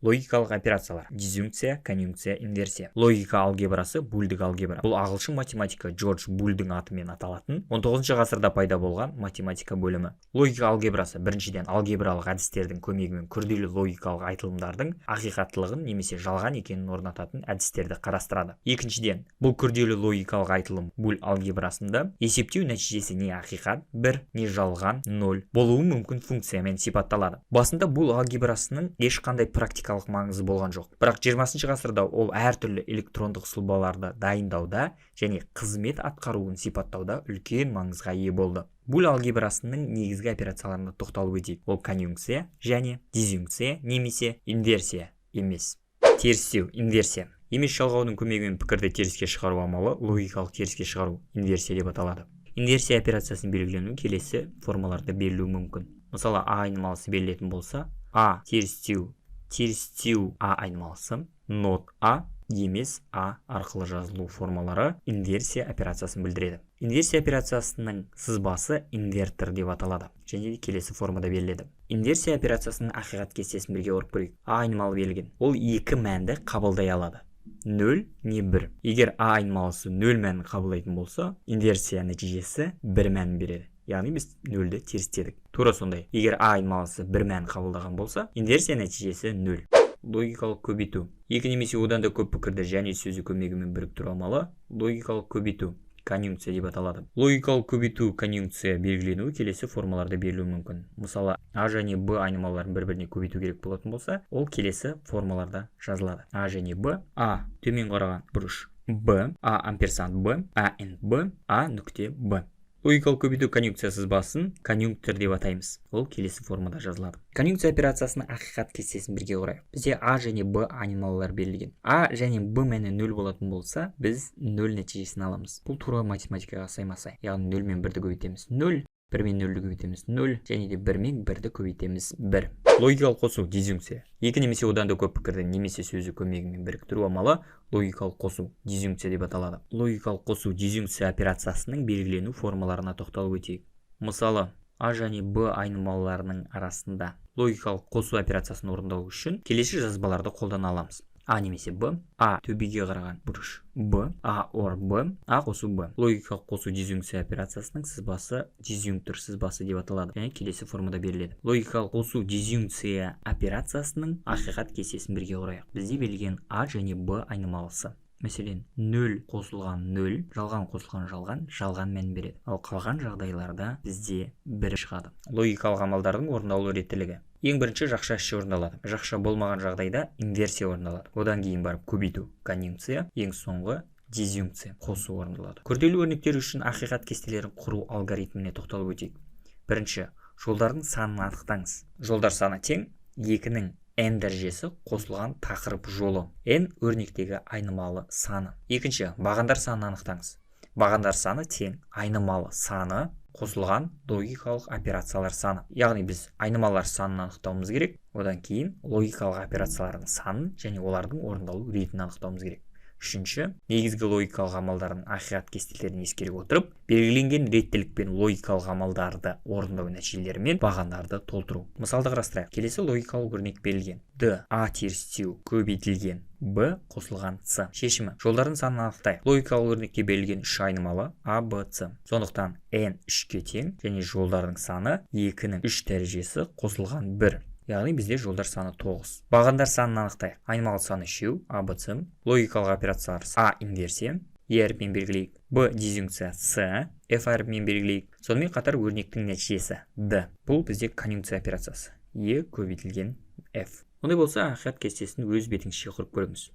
Логикалық операциялар: дизъюнкция, конъюнкция, инверсия. Логика алгебрасы бульдік алгебра. Бұл ағылшын математика Джордж Бульдің атымен аталатын 19 ғасырда пайда болған математика бөлімі. Логика алгебрасы біріншіден алгебралық әдістердің көмегімен күрделі логикалық айтылымдардың ақиқаттылығын немесе жалған екенін орнататын әдістерді қарастырады. Екіншіден, бұл күрделі логикалық айтылым буль алгебрасында есептеу нәтижесі не ақиқат 1, не жалған 0 болуы мүмкін функциямен сипатталады. Басында буль алгебрасының ешқандай практикалық маңызы болған жоқ. Бірақ 20 ғасырда ол әртүрлі электрондық сұлбаларды дайындауда және қызмет атқаруын сипаттауда үлкен маңызға ие болды. Буль алгебрасының негізгі операцияларына тоқталып өтейік. Ол конъюнкция және дизъюнкция немесе инверсия емес. Терістеу, инверсия. Емес жалғаудың көмегімен пікірді теріске шығару амалы логикалық теріске шығару, инверсия деп аталады. Инверсия операциясын белгілену келесі формаларда берілуі мүмкін. Мысалы, а айнымалысы берілетін болса, а терістеу а айнымалысы, нот а емес а арқылы жазылу формалары инверсия операциясын білдіреді. Инверсия операциясының сызбасы инвертор деп аталады және келесі формада беріледі. Инверсия операциясының ақиқат кестесін бірге орып көрейік. А айнымалы берілген. Ол екі мәнді қабылдай алады. 0 не 1. Егер а айнымалысы 0 мәнін қабылдайтын болса, инверсия нәтижесі 1 мәнін береді. Яғни біз 0-ді терістедік. Тура сондай. Егер а айнымалысы 1 мәнін қабылдаған болса, инверсия нәтижесі 0. Логикалық көбейту. Екі немесе одан да көп пікірді және сөзі көмегімен біріктіру амалы логикалық көбейту, конъюнкция деп аталады. Логикалық көбейту, конъюнкция белгіленуі келесі формаларда берілуі мүмкін. Мысалы, а және б айнымаларын бір-біріне көбейту керек болатын болса, ол келесі формаларда жазылады. А және б, а төмен қараған бұрыш б, а амперсант б, а н б, а нүкте б. Логикалық көбейту конъюнкция сызбасын конъюнктор деп атаймыз. Ол келесі формада жазылады. Конъюнкция операциясының ақиқат кестесін бірге құрайық. Бізде а және б айнымалылар берілген. А және б мәні 0 болатын болса, біз 0 нәтижесін аламыз. Бұл тура математикаға саймасай. Яғни 0 мен 1-ді көбейтеміз 0, 1 мен 0-ді көбейтеміз 0, және де 1 мен 1-ді көбейтеміз 1. Логикалық қосу, дизъюнкция. Екі немесе одан да көп пікірді немесе сөзі көмегімен біріктіру амалы логикалық қосу, дизъюнкция деп аталады. Логикалық қосу, дизъюнкция операциясының белгілену формаларына тоқталып өтейік. Мысалы, а және б айнымалыларының арасында логикалық қосу операциясын орындау үшін келесі жазбаларды қолдана аламыз. А немесе б, а төбеге қараған бұрыш б, а ор б, а қосу б. Логикалық қосу дизъюнкция операциясының сызбасы дизъюнктор сызбасы деп аталады және келесі формада беріледі. Логикалық қосу дизъюнкция операциясының ақиқат кестесін бірге құрайық. Бізде берілген а және б айнымалысы. Мәселен, 0 қосылған 0, жалған қосылған жалған, жалған мән береді. Ал қалған жағдайларда бізде 1 шығады. Логикалық амалдардың орындалу реттілігі. Ең бірінші жақша іші орындалады. Жақша болмаған жағдайда инверсия орындалады. Одан кейін барып көбейту, конъюнкция, ең соңғы дизъюнкция, қосу орындалады. Күрделі өрнектер үшін ақиқат кестелерін құру алгоритміне тоқталып өтейік. Бірінші, жолдардың санын анықтаңыз. Жолдар саны тең 2-нің n дәрежесі қосылған тақырып жолы. n өрнектегі айнымалы саны. Екінші, бағандар санын анықтаңыз. Бағандар саны тең айнымалы саны қосылған логикалық операциялар саны. Яғни біз айнымалар санын анықтауымыз керек. Одан кейін логикалық операциялардың санын және олардың орындалу ретін анықтауымыз керек. Үшінші, негізгі логикалық амалдардың ақиқат кестелерін ескере отырып, белгіленген реттілікпен логикалық амалдарды орындау нәтижелерімен бағандарды толтыру. Мысалды қарастырайық. Келесі логикалық өрнек берілген. д а терістеу көбейтілген б қосылған с. Шешімі: жолдардың санын анықтайық. Логикалық өрнекте берілген 3 айнымалы а, б, с. Сондықтан n 3-ке тең және жолдардың саны 2-нің 3 дәрежесі қосылған 1. Яғни бізде жолдар саны 9. Бағандар санын анықтайық. Айнымалы саны 3, а, б, с. Логикалық операциялар а инверсия, е әріпімен белгілейік, б дизъюнкция, с, f әріпімен белгілейік. Сонымен қатар өрнектің нәтижесі д. Бұл бізде конъюнкция операциясы. е көбейтілген f. Ондай болса, ақиқат кестесін өз бетіңізше құрып көріңіз.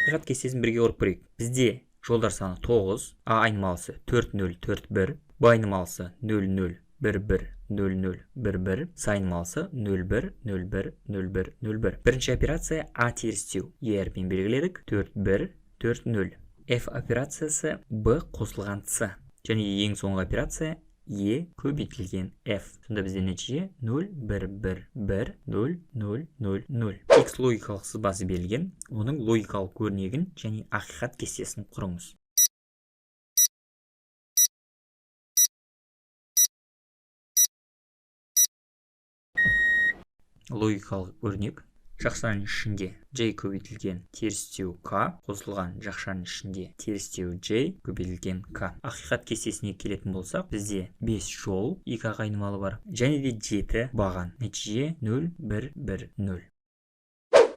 Ақиқат кестесін бірге құрып көрейік. Бізде жолдар саны 9, а айнымалысы 4, 0, 4, 1, б айнымалысы 0, 0, 1, 1, 0, 0, 1, 1, с айнымалысы 0, 1, 0, 1, 0, 1, 0, 1. Бірінші операция а терістеу, е әріпімен белгіледік, 4, 1, 4, 0. f операциясы б қосылған с. Және ең соңғы операция е көбейтілген f. Сонда бізде нәтиже 0, 1, 1, 1, 0, 0, 0, 0. X логикалық сызбасы берілген, оның логикалық өрнегін және ақиқат кестесін құрыңыз. логикалық өрнек: жақшаның ішінде j көбейтілген терістеу k қосылған жақшаның ішінде терістеу j көбейтілген k. Ақиқат кестесіне келетін болсақ, бізде 5 жол, 2 ақ айнымалы бар және де 7 баған. Нәтиже 0, 1, 1, 0.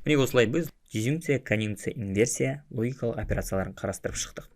Міне осылай біз дизъюнкция, конъюнкция, инверсия логикалық операцияларын қарастырып шықтық.